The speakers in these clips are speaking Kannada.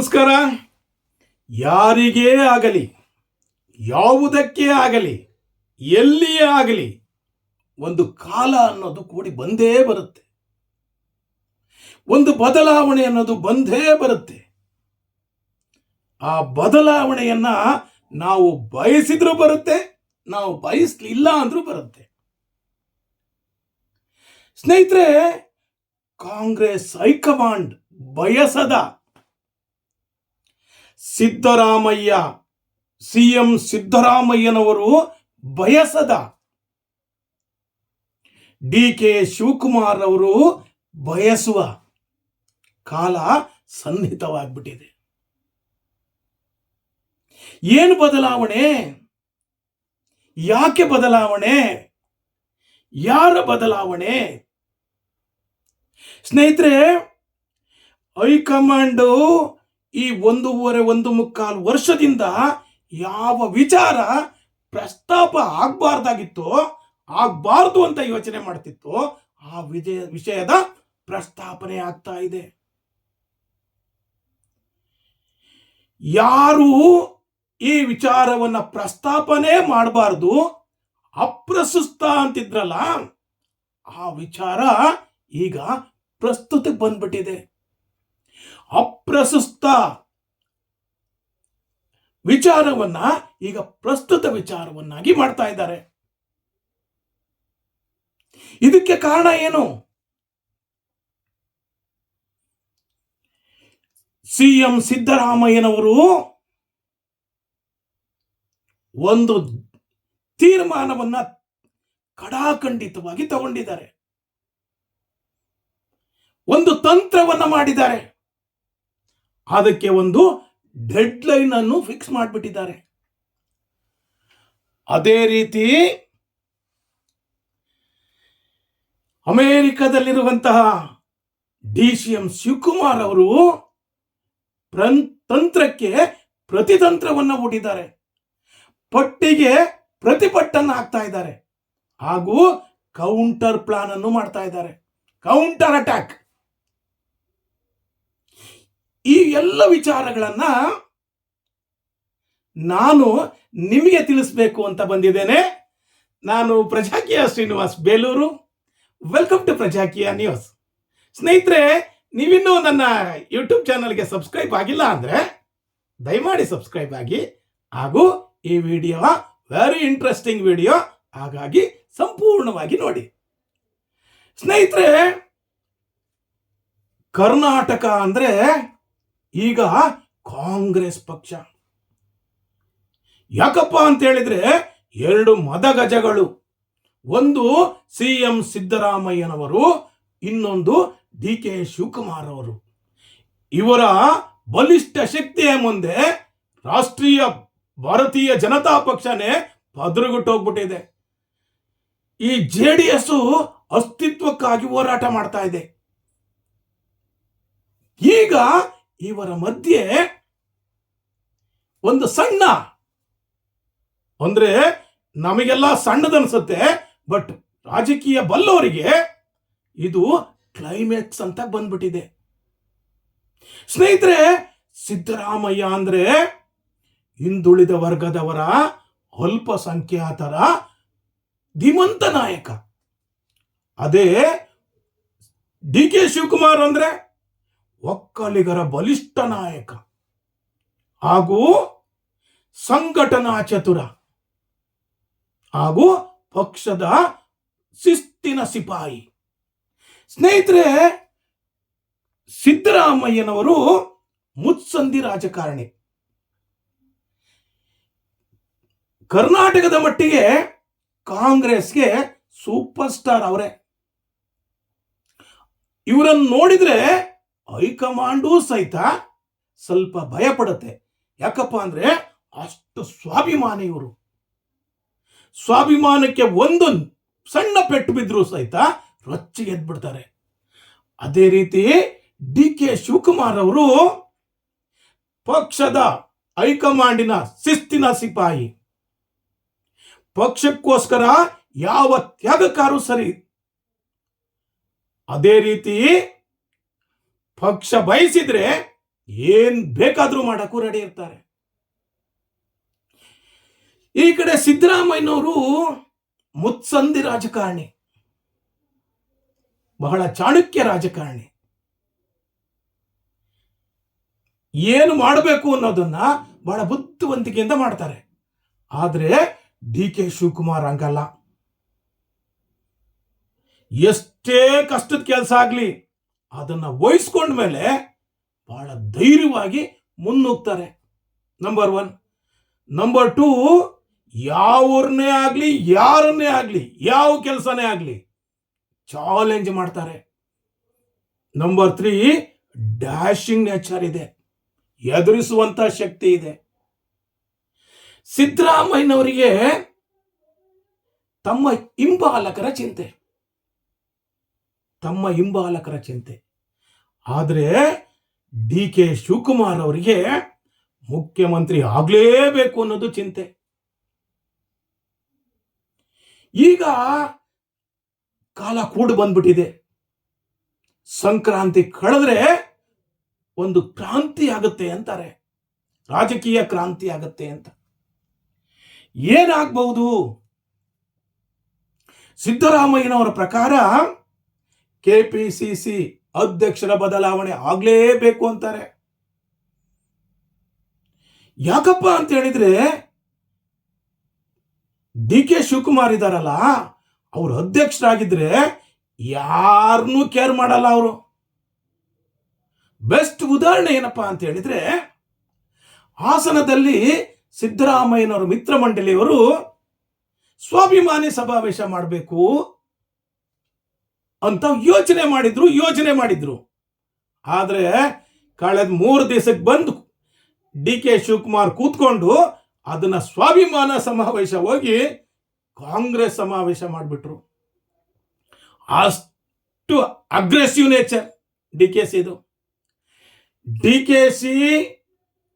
ನಮಸ್ಕಾರ. ಯಾರಿಗೇ ಆಗಲಿ, ಯಾವುದಕ್ಕೆ ಆಗಲಿ, ಎಲ್ಲಿಯೇ ಆಗಲಿ, ಒಂದು ಕಾಲ ಅನ್ನೋದು ಕೂಡಿ ಬಂದೇ ಬರುತ್ತೆ. ಒಂದು ಬದಲಾವಣೆ ಅನ್ನೋದು ಬಂದೇ ಬರುತ್ತೆ. ಆ ಬದಲಾವಣೆಯನ್ನ ನಾವು ಬಯಸಿದ್ರೂ ಬರುತ್ತೆ, ನಾವು ಬಯಸಲಿಲ್ಲ ಅಂದ್ರೂ ಬರುತ್ತೆ. ಸ್ನೇಹಿತರೆ, ಕಾಂಗ್ರೆಸ್ ಹೈಕಮಾಂಡ್ ಬಯಸದ ಸಿದ್ದರಾಮಯ್ಯ, ಸಿಎಂ ಸಿದ್ದರಾಮಯ್ಯನವರು ಬಯಸದ ಡಿ.ಕೆ. ಶಿವಕುಮಾರ್ ಅವರು ಬಯಸುವ ಕಾಲ ಸನ್ನಿಹಿತವಾಗ್ಬಿಟ್ಟಿದೆ. ಏನು ಬದಲಾವಣೆ? ಯಾಕೆ ಬದಲಾವಣೆ? ಯಾರ ಬದಲಾವಣೆ? ಸ್ನೇಹಿತರೆ, ಹೈಕಮಾಂಡ್ ಈ 1.5 ವರ್ಷದಿಂದ ಯಾವ ವಿಚಾರ ಪ್ರಸ್ತಾಪ ಆಗಬಾರ್ದು ಅಂತ ಯೋಚನೆ ಮಾಡ್ತಿತ್ತು, ಆ ವಿಷಯದ ಪ್ರಸ್ತಾಪನೆ ಆಗ್ತಾ ಇದೆ. ಯಾರು ಈ ವಿಚಾರವನ್ನ ಪ್ರಸ್ತಾಪನೆ ಮಾಡಬಾರ್ದು, ಅಪ್ರಸ್ತುತ ಅಂತಿದ್ರಲ್ಲ, ಆ ವಿಚಾರ ಈಗ ಪ್ರಸ್ತುತಕ್ಕೆ ಬಂದ್ಬಿಟ್ಟಿದೆ. ಅಪ್ರಸ್ತುತ ವಿಚಾರವನ್ನ ಈಗ ಪ್ರಸ್ತುತ ವಿಚಾರವನ್ನಾಗಿ ಮಾಡ್ತಾ ಇದ್ದಾರೆ. ಇದಕ್ಕೆ ಕಾರಣ ಏನು? ಸಿಎಂ ಸಿದ್ದರಾಮಯ್ಯನವರು ಒಂದು ತೀರ್ಮಾನವನ್ನ ಕಡಾಖಂಡಿತವಾಗಿ ತಗೊಂಡಿದ್ದಾರೆ. ಒಂದು ತಂತ್ರವನ್ನ ಮಾಡಿದ್ದಾರೆ. ಅದಕ್ಕೆ ಒಂದು ಡೆಡ್ ಲೈನ್ ಅನ್ನು ಫಿಕ್ಸ್ ಮಾಡಿಬಿಟ್ಟಿದ್ದಾರೆ. ಅದೇ ರೀತಿ ಅಮೆರಿಕದಲ್ಲಿರುವಂತಹ ಡಿ.ಸಿ.ಎಂ. ಶಿವಕುಮಾರ್ ಅವರು ತಂತ್ರಕ್ಕೆ ಪ್ರತಿತಂತ್ರವನ್ನ ಹೂಡಿದ್ದಾರೆ. ಪಟ್ಟಿಗೆ ಪ್ರತಿಪಟ್ಟನ್ನು ಹಾಕ್ತಾ ಇದ್ದಾರೆ. ಹಾಗೂ ಕೌಂಟರ್ ಪ್ಲಾನ್ ಅನ್ನು ಮಾಡ್ತಾ ಇದ್ದಾರೆ. Counter attack. ಈ ಎಲ್ಲ ವಿಚಾರಗಳನ್ನ ನಾನು ನಿಮಗೆ ತಿಳಿಸಬೇಕು ಅಂತ ಬಂದಿದ್ದೇನೆ. ನಾನು Prajakeeya Srinivas Belur. Welcome to Prajakeeya news. ಸ್ನೇಹಿತರೆ, ನೀವಿನ್ನೂ ನನ್ನ ಯೂಟ್ಯೂಬ್ ಚಾನಲ್ಗೆ ಸಬ್ಸ್ಕ್ರೈಬ್ ಆಗಿಲ್ಲ ಅಂದ್ರೆ ದಯಮಾಡಿ ಸಬ್ಸ್ಕ್ರೈಬ್ ಆಗಿ. ಹಾಗೂ ಈ ವಿಡಿಯೋ ವೆರಿ ಇಂಟ್ರೆಸ್ಟಿಂಗ್ ವಿಡಿಯೋ, ಹಾಗಾಗಿ ಸಂಪೂರ್ಣವಾಗಿ ನೋಡಿ. ಸ್ನೇಹಿತರೆ, ಕರ್ನಾಟಕ ಅಂದ್ರೆ ಈಗ ಕಾಂಗ್ರೆಸ್ ಪಕ್ಷ. ಯಾಕಪ್ಪ ಅಂತ ಹೇಳಿದ್ರೆ 2 ಮದಗಜಗಳು. ಒಂದು ಸಿಎಂ ಸಿದ್ದರಾಮಯ್ಯನವರು, ಇನ್ನೊಂದು ಡಿ.ಕೆ. ಶಿವಕುಮಾರ್ ಅವರು. ಇವರ ಬಲಿಷ್ಠ ಶಕ್ತಿಯ ಮುಂದೆ ರಾಷ್ಟ್ರೀಯ ಭಾರತೀಯ ಜನತಾ ಪಕ್ಷನೇ ಪದರುಗುಟ್ಟೋಗ್ಬಿಟ್ಟಿದೆ. ಈ JDS ಅಸ್ತಿತ್ವಕ್ಕಾಗಿ ಹೋರಾಟ ಮಾಡ್ತಾ ಇದೆ. ಈಗ ಇವರ ಮಧ್ಯೆ ಒಂದು ಸಣ್ಣ, ಅಂದ್ರೆ ನಮಗೆಲ್ಲ ಸಣ್ಣದನ್ಸುತ್ತೆ, ಬಟ್ ರಾಜಕೀಯ ಬಲ್ಲವರಿಗೆ ಇದು ಕ್ಲೈಮ್ಯಾಕ್ಸ್ ಅಂತ ಬಂದ್ಬಿಟ್ಟಿದೆ. ಸ್ನೇಹಿತರೆ, ಸಿದ್ದರಾಮಯ್ಯ ಅಂದ್ರೆ ಹಿಂದುಳಿದ ವರ್ಗದವರ, ಅಲ್ಪಸಂಖ್ಯಾತರ ಧೀಮಂತ ನಾಯಕ. ಅದೇ ಡಿ.ಕೆ. ಶಿವಕುಮಾರ್ ಅಂದ್ರೆ ಒಕ್ಕಲಿಗರ ಬಲಿಷ್ಠ ನಾಯಕ ಹಾಗೂ ಸಂಘಟನಾ ಚತುರ ಹಾಗೂ ಪಕ್ಷದ ಶಿಸ್ತಿನ ಸಿಪಾಯಿ. ಸ್ನೇಹಿತರೆ, ಸಿದ್ದರಾಮಯ್ಯನವರು ಮುತ್ಸಂದಿ ರಾಜಕಾರಣಿ. ಕರ್ನಾಟಕದ ಮಟ್ಟಿಗೆ ಕಾಂಗ್ರೆಸ್ಗೆ ಸೂಪರ್ ಸ್ಟಾರ್ ಅವರೇ. ಇವರನ್ನು ನೋಡಿದ್ರೆ ಹೈಕಮಾಂಡು ಸಹಿತ ಸ್ವಲ್ಪ ಭಯ ಪಡುತ್ತೆ. ಯಾಕಪ್ಪ ಅಂದ್ರೆ ಅಷ್ಟು ಸ್ವಾಭಿಮಾನಿ ಇವರು. ಸ್ವಾಭಿಮಾನಕ್ಕೆ ಒಂದು ಸಣ್ಣ ಪೆಟ್ಟು ಬಿದ್ರೂ ಸಹಿತ ರೊಚ್ಚಿಗೆ ಎದ್ಬಿಡ್ತಾರೆ. ಅದೇ ರೀತಿ ಡಿ.ಕೆ. ಶಿವಕುಮಾರ್ ಅವರು ಪಕ್ಷದ ಹೈಕಮಾಂಡಿನ ಶಿಸ್ತಿನ ಸಿಪಾಯಿ. ಪಕ್ಷಕ್ಕೋಸ್ಕರ ಯಾವ ತ್ಯಾಗಕಾರೂ ಸರಿ. ಅದೇ ರೀತಿ ಪಕ್ಷ ಬಯಸಿದ್ರೆ ಏನ್ ಬೇಕಾದ್ರೂ ಮಾಡಕ್ಕೂ ರೆಡಿ ಇರ್ತಾರೆ. ಈ ಕಡೆ ಸಿದ್ದರಾಮಯ್ಯನವರು ಮುತ್ಸಂದಿ ರಾಜಕಾರಣಿ, ಬಹಳ ಚಾಣಕ್ಯ ರಾಜಕಾರಣಿ. ಏನು ಮಾಡಬೇಕು ಅನ್ನೋದನ್ನ ಬಹಳ ಬುದ್ಧಿವಂತಿಕೆಯಿಂದ ಮಾಡ್ತಾರೆ. ಆದ್ರೆ ಡಿ ಕೆ ಶಿವಕುಮಾರ್ ಹಂಗಲ್ಲ. ಎಷ್ಟೇ ಕಷ್ಟದ ಕೆಲಸ ಆಗ್ಲಿ ಅದನ್ನ ವಹಿಸ್ಕೊಂಡ್ಮೇಲೆ ಬಹಳ ಧೈರ್ಯವಾಗಿ ಮುನ್ನುಗ್ತಾರೆ. ನಂಬರ್ 1. ನಂಬರ್ 2, ಯಾವ್ರನ್ನೇ ಆಗ್ಲಿ, ಯಾರನ್ನೇ ಆಗ್ಲಿ, ಯಾವ ಕೆಲಸನೇ ಆಗ್ಲಿ ಚಾಲೆಂಜ್ ಮಾಡ್ತಾರೆ. ನಂಬರ್ 3, ಡ್ಯಾಶಿಂಗ್ ನೇಚರ್ ಇದೆ, ಎದುರಿಸುವಂತ ಶಕ್ತಿ ಇದೆ. ಸಿದ್ದರಾಮಯ್ಯನವರಿಗೆ ತಮ್ಮ ಹಿಂಬಾಲಕರ ಚಿಂತೆ. ಆದ್ರೆ ಡಿ ಕೆ ಶಿವಕುಮಾರ್ ಅವರಿಗೆ ಮುಖ್ಯಮಂತ್ರಿ ಆಗ್ಲೇಬೇಕು ಅನ್ನೋದು ಚಿಂತೆ. ಈಗ ಕಾಲ ಕೂಡು ಬಂದ್ಬಿಟ್ಟಿದೆ. ಸಂಕ್ರಾಂತಿ ಕಳೆದ್ರೆ ಒಂದು ಕ್ರಾಂತಿ ಆಗುತ್ತೆ ಅಂತಾರೆ, ರಾಜಕೀಯ ಕ್ರಾಂತಿ ಆಗುತ್ತೆ ಅಂತ. ಏನಾಗಬಹುದು? ಸಿದ್ದರಾಮಯ್ಯನವರ ಪ್ರಕಾರ ಕೆಪಿಸಿಸಿ ಅಧ್ಯಕ್ಷರ ಬದಲಾವಣೆ ಆಗ್ಲೇಬೇಕು ಅಂತಾರೆ. ಯಾಕಪ್ಪ ಅಂತ ಹೇಳಿದ್ರೆ ಡಿ ಕೆ ಶಿವಕುಮಾರ್ ಇದಾರಲ್ಲ, ಅವರು ಅಧ್ಯಕ್ಷರಾಗಿದ್ರೆ ಯಾರನ್ನೂ ಕೇರ್ ಮಾಡಲ್ಲ ಅವರು. ಬೆಸ್ಟ್ ಉದಾಹರಣೆ ಏನಪ್ಪಾ ಅಂತ ಹೇಳಿದ್ರೆ, ಹಾಸನದಲ್ಲಿ ಸಿದ್ದರಾಮಯ್ಯನವರ ಮಿತ್ರ ಮಂಡಳಿಯವರು ಸ್ವಾಭಿಮಾನಿ ಸಮಾವೇಶ ಮಾಡಬೇಕು ಅಂತ ಯೋಚನೆ ಮಾಡಿದ್ರು. ಆದ್ರೆ ಕಳೆದ 3 ದಿವಸಕ್ಕೆ ಬಂದು ಡಿ ಕೆ ಶಿವಕುಮಾರ್ ಕೂತ್ಕೊಂಡು ಅದನ್ನ ಸ್ವಾಭಿಮಾನ ಸಮಾವೇಶ ಹೋಗಿ ಕಾಂಗ್ರೆಸ್ ಸಮಾವೇಶ ಮಾಡಿಬಿಟ್ರು. ಅಷ್ಟು ಅಗ್ರೆಸಿವ್ ನೇಚರ್ ಡಿಕೆಸಿದು. ಡಿಕೆಸಿ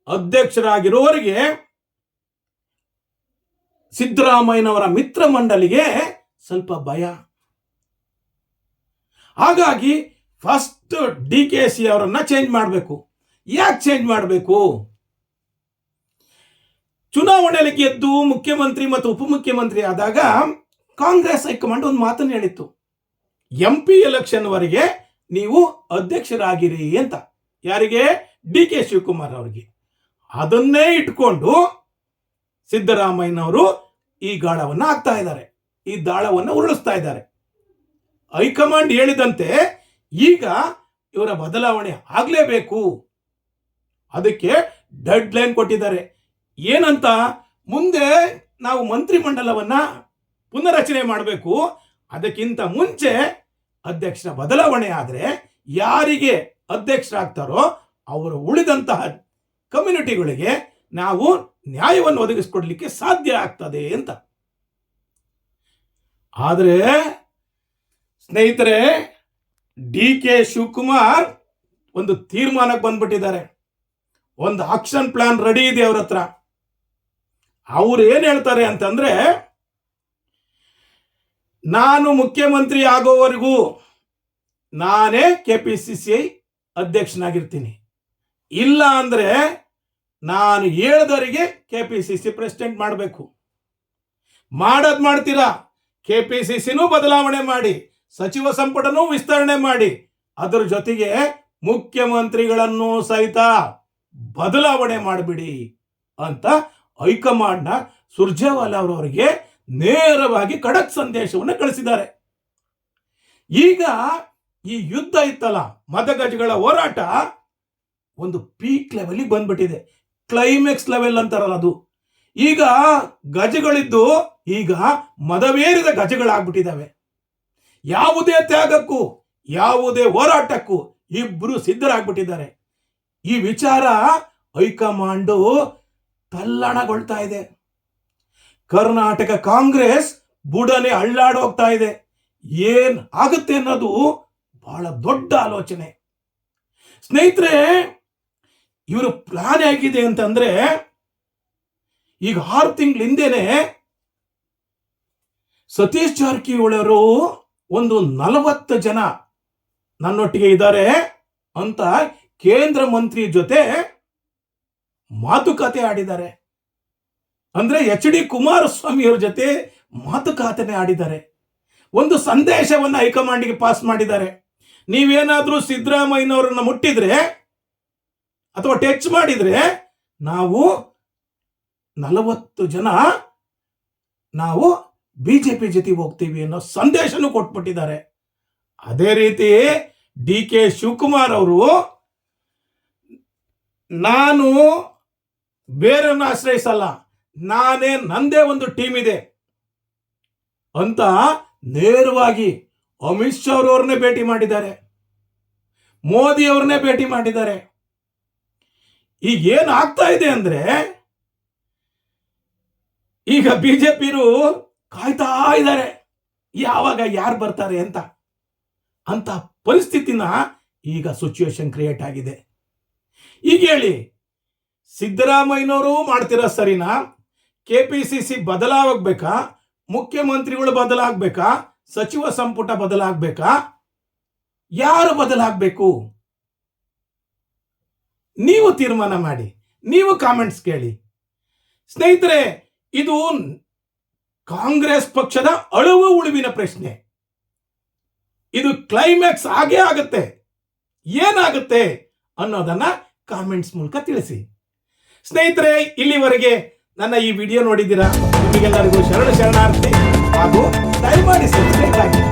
ಅಧ್ಯಕ್ಷರಾಗಿರೋರಿಗೆ ಸಿದ್ದರಾಮಯ್ಯನವರ ಮಿತ್ರ ಮಂಡಳಿಗೆ ಸ್ವಲ್ಪ ಭಯ. ಹಾಗಾಗಿ ಫಸ್ಟ್ ಡಿಕೆಸಿ ಅವರನ್ನ ಚೇಂಜ್ ಮಾಡಬೇಕು. ಯಾಕೆ ಚೇಂಜ್ ಮಾಡಬೇಕು? ಚುನಾವಣೆಯಲ್ಲಿ ಗೆದ್ದು ಮುಖ್ಯಮಂತ್ರಿ ಮತ್ತು ಉಪಮುಖ್ಯಮಂತ್ರಿ ಆದಾಗ ಕಾಂಗ್ರೆಸ್ ಹೈಕಮಾಂಡ್ ಒಂದು ಮಾತನ್ನು ಹೇಳಿತ್ತು, MP ಎಲೆಕ್ಷನ್ ವರೆಗೆ ನೀವು ಅಧ್ಯಕ್ಷರಾಗಿರಿ ಅಂತ. ಯಾರಿಗೆ? ಡಿ ಕೆ ಶಿವಕುಮಾರ್ ಅವರಿಗೆ. ಅದನ್ನೇ ಇಟ್ಕೊಂಡು ಸಿದ್ದರಾಮಯ್ಯನವರು ಈ ಗಾಳವನ್ನು ಹಾಕ್ತಾ ಇದ್ದಾರೆ, ಈ ದಾಳವನ್ನು ಉರುಳಿಸ್ತಾ ಇದ್ದಾರೆ. ಹೈಕಮಾಂಡ್ ಹೇಳಿದಂತೆ ಈಗ ಇವರ ಬದಲಾವಣೆ ಆಗಲೇಬೇಕು. ಅದಕ್ಕೆ ಡೆಡ್ ಲೈನ್ ಕೊಟ್ಟಿದ್ದಾರೆ. ಏನಂತ? ಮುಂದೆ ನಾವು ಮಂತ್ರಿಮಂಡಲವನ್ನ ಪುನರಚನೆ ಮಾಡಬೇಕು. ಅದಕ್ಕಿಂತ ಮುಂಚೆ ಅಧ್ಯಕ್ಷರ ಬದಲಾವಣೆ ಆದರೆ ಯಾರಿಗೆ ಅಧ್ಯಕ್ಷರಾಗ್ತಾರೋ ಅವರು ಉಳಿದಂತಹ ಕಮ್ಯುನಿಟಿಗಳಿಗೆ ನಾವು ನ್ಯಾಯವನ್ನು ಒದಗಿಸಿಕೊಡ್ಲಿಕ್ಕೆ ಸಾಧ್ಯ ಆಗ್ತದೆ ಅಂತ. ಆದರೆ ಸ್ನೇಹಿತರೆ, ಡಿ ಕೆ ಶಿವಕುಮಾರ್ ಒಂದು ತೀರ್ಮಾನಕ್ಕೆ ಬಂದ್ಬಿಟ್ಟಿದ್ದಾರೆ. ಒಂದು ಆಕ್ಷನ್ ಪ್ಲಾನ್ ರೆಡಿ ಇದೆ ಅವ್ರ ಹತ್ರ. ಅವ್ರು ಏನ್ ಹೇಳ್ತಾರೆ ಅಂತಂದ್ರೆ, ನಾನು ಮುಖ್ಯಮಂತ್ರಿ ಆಗೋವರೆಗೂ ನಾನೇ KPCC ಅಧ್ಯಕ್ಷನಾಗಿರ್ತೀನಿ, ಇಲ್ಲ ಅಂದ್ರೆ ನಾನು ಹೇಳ್ದವರಿಗೆ KPCC ಪ್ರೆಸಿಡೆಂಟ್ ಮಾಡಬೇಕು. ಮಾಡ್ತೀರಾ, KPCCನೂ ಬದಲಾವಣೆ ಮಾಡಿ, ಸಚಿವ ಸಂಪುಟನೂ ವಿಸ್ತರಣೆ ಮಾಡಿ, ಅದರ ಜೊತೆಗೆ ಮುಖ್ಯಮಂತ್ರಿಗಳನ್ನು ಸಹಿತ ಬದಲಾವಣೆ ಮಾಡಿಬಿಡಿ ಅಂತ ಹೈಕಮಾಂಡ್ನ ಸುರ್ಜೇವಾಲಾ ಅವರವರಿಗೆ ನೇರವಾಗಿ ಖಡಕ್ ಸಂದೇಶವನ್ನು ಕಳಿಸಿದ್ದಾರೆ. ಈಗ ಈ ಯುದ್ಧ ಇತ್ತಲ್ಲ, ಮತಗಜಗಳ ಹೋರಾಟ ಒಂದು ಪೀಕ್ ಲೆವೆಲ್ ಬಂದ್ಬಿಟ್ಟಿದೆ. ಕ್ಲೈಮ್ಯಾಕ್ಸ್ ಲೆವೆಲ್ ಅಂತಾರಲ್ಲ ಅದು. ಈಗ ಗಜಗಳಿದ್ದು ಈಗ ಮದವೇರಿದ ಗಜಗಳಾಗ್ಬಿಟ್ಟಿದ್ದಾವೆ. ಯಾವುದೇ ತ್ಯಾಗಕ್ಕೂ ಯಾವುದೇ ಹೋರಾಟಕ್ಕೂ ಇಬ್ರು ಸಿದ್ಧರಾಗ್ಬಿಟ್ಟಿದ್ದಾರೆ. ಈ ವಿಚಾರ ಹೈಕಮಾಂಡು ತಲ್ಲಣಗೊಳ್ತಾ ಇದೆ. ಕರ್ನಾಟಕ ಕಾಂಗ್ರೆಸ್ ಬುಡನೆ ಅಳ್ಳಾಡೋಗ್ತಾ ಇದೆ. ಏನ್ ಆಗುತ್ತೆ ಅನ್ನೋದು ಬಹಳ ದೊಡ್ಡ ಆಲೋಚನೆ. ಸ್ನೇಹಿತರೆ, ಇವರು ಪ್ಲಾನ್ ಆಗಿದೆ ಅಂತಂದ್ರೆ, ಈಗ 6 ತಿಂಗಳ ಹಿಂದೆನೆ ಸತೀಶ್ ಜಾರಕಿಹೊಳಿ ಅವರು ಒಂದು 40 ಜನ ನನ್ನೊಟ್ಟಿಗೆ ಇದ್ದಾರೆ ಅಂತ ಕೇಂದ್ರ ಮಂತ್ರಿ ಜೊತೆ ಮಾತುಕತೆ ಆಡಿದ್ದಾರೆ. ಅಂದ್ರೆ HD ಕುಮಾರಸ್ವಾಮಿ ಅವ್ರ ಜೊತೆ ಮಾತುಕತೆ ಆಡಿದ್ದಾರೆ. ಒಂದು ಸಂದೇಶವನ್ನು ಹೈಕಮಾಂಡ್ಗೆ ಪಾಸ್ ಮಾಡಿದ್ದಾರೆ. ನೀವೇನಾದ್ರೂ ಸಿದ್ದರಾಮಯ್ಯನವರನ್ನ ಮುಟ್ಟಿದ್ರೆ ಅಥವಾ ಟಚ್ ಮಾಡಿದ್ರೆ ನಾವು 40 ಜನ ನಾವು ಬಿಜೆಪಿ ಜೊತೆ ಹೋಗ್ತೀವಿ ಅನ್ನೋ ಸಂದೇಶನೂ ಕೊಟ್ಬಿಟ್ಟಿದ್ದಾರೆ. ಅದೇ ರೀತಿ DK ಶಿವಕುಮಾರ್ ಅವರು ನಾನು ಬೇರೆಯವ್ರನ್ನ ಆಶ್ರಯಿಸಲ್ಲ, ನಂದೇ ಒಂದು ಟೀಮ್ ಇದೆ ಅಂತ ನೇರವಾಗಿ ಅಮಿತ್ ಶಾ ಅವರನ್ನೇ ಭೇಟಿ ಮಾಡಿದ್ದಾರೆ, ಮೋದಿ ಅವ್ರನ್ನೇ ಭೇಟಿ ಮಾಡಿದ್ದಾರೆ. ಈಗ ಏನು ಆಗ್ತಾ ಇದೆ ಅಂದ್ರೆ ಈಗ ಬಿಜೆಪಿರು ಕಾಯ್ತಾ ಇದ್ದಾರೆ ಯಾವಾಗ ಯಾರು ಬರ್ತಾರೆ ಅಂತ ಪರಿಸ್ಥಿತಿನ ಈಗ ಸಿಚುವೇಶನ್ ಕ್ರಿಯೇಟ್ ಆಗಿದೆ. ಈಗ ಹೇಳಿ, ಸಿದ್ದರಾಮಯ್ಯನವರು ಮಾಡ್ತಿರೋ ಸರಿನಾ? KPCC ಬದಲಾಗಬೇಕಾ? ಮುಖ್ಯಮಂತ್ರಿಗಳು ಬದಲಾಗಬೇಕಾ? ಸಚಿವ ಸಂಪುಟ ಬದಲಾಗಬೇಕಾ? ಯಾರು ಬದಲಾಗಬೇಕು? ನೀವು ತೀರ್ಮಾನ ಮಾಡಿ, ನೀವು ಕಾಮೆಂಟ್ಸ್ ಕೇಳಿ. ಸ್ನೇಹಿತರೆ, ಇದು ಕಾಂಗ್ರೆಸ್ ಪಕ್ಷದ ಅಳುವು ಉಳುವಿನ ಪ್ರಶ್ನೆ. ಇದು ಕ್ಲೈಮ್ಯಾಕ್ಸ್ ಆಗೇ ಆಗುತ್ತೆ. ಏನಾಗುತ್ತೆ ಅನ್ನೋದನ್ನ ಕಾಮೆಂಟ್ಸ್ ಮೂಲಕ ತಿಳಿಸಿ. ಸ್ನೇಹಿತರೆ, ಇಲ್ಲಿವರೆಗೆ ನನ್ನ ಈ ವಿಡಿಯೋ ನೋಡಿದ್ದೀರಾ. ನಿಮಗೆಲ್ಲರಿಗೂ ಶರಣಾರ್ಥಿ ಹಾಗೂ ದಯಮಾಡಿ ಸಬ್ಸ್ಕ್ರೈಬ್ ಆಗಿ.